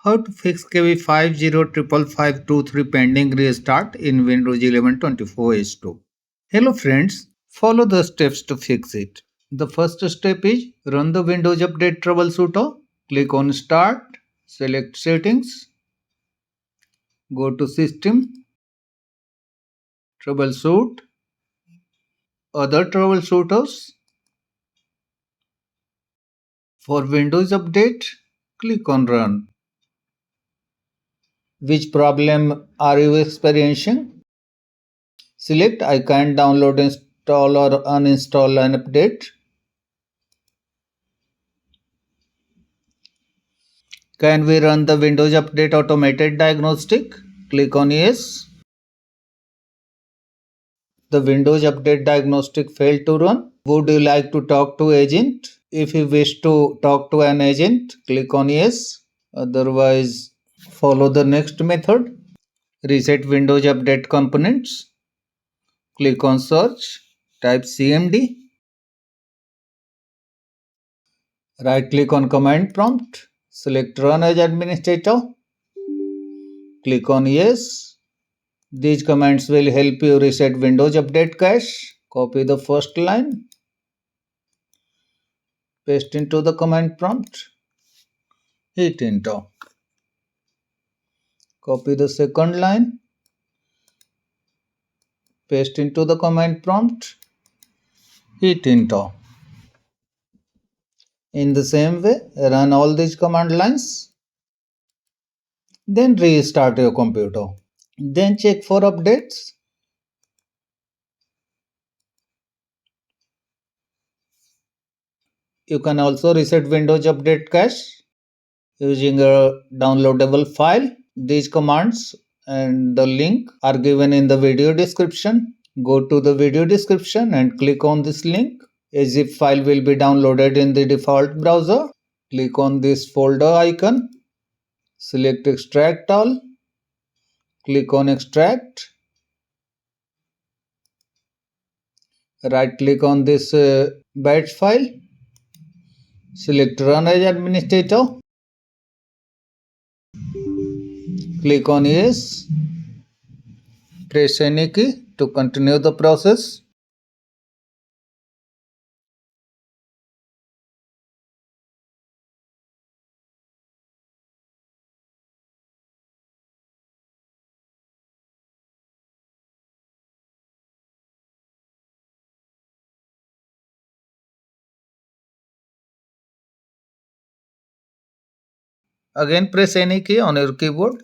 How to fix KB5055523 pending restart in Windows 11 24H2. Hello friends, follow the steps to fix it. The first step is run the Windows Update Troubleshooter. Click on Start, select Settings, go to System, Troubleshoot, Other Troubleshooters. For Windows Update, click on Run. Which problem are you experiencing? Select I can't download, install or uninstall an update. Can we run the Windows Update automated diagnostic? Click on Yes. The Windows Update diagnostic failed to run. Would you like to talk to agent? If you wish to talk to an agent, click on Yes. Otherwise, follow the next method. Reset Windows Update components. Click on Search. Type CMD. Right click on Command Prompt. Select Run as Administrator. Click on Yes. These commands will help you reset Windows Update cache. Copy the first line. Paste into the command prompt. Hit Enter. Copy the second line. Paste into the command prompt. Hit Enter. In the same way, run all these command lines. Then restart your computer. Then check for updates. You can also reset Windows Update cache using a downloadable file. These commands and the link are given in the video description. Go to the video description and click on this link. A zip file will be downloaded in the default browser. Click on this folder icon. Select Extract All. Click on Extract. Right click on this batch file. Select Run as Administrator. Click on Yes. Press any key to continue the process. Again press any key on your keyboard.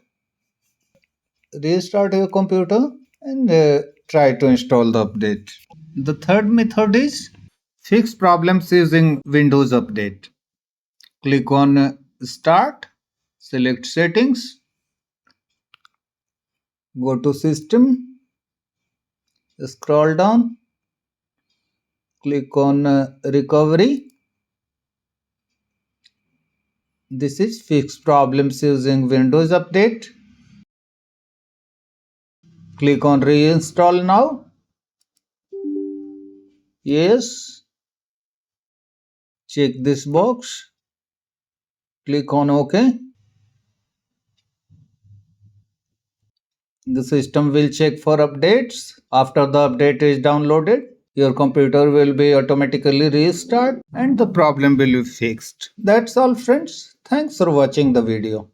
Restart your computer and try to install the update. The third method is fix problems using Windows Update. Click on Start, select Settings, go to System, scroll down, click on Recovery. This is fix problems using Windows Update. Click on Reinstall now. Yes. Check this box. Click on OK. The system will check for updates. After the update is downloaded, your computer will be automatically restart and the problem will be fixed. That's all friends. Thanks for watching the video.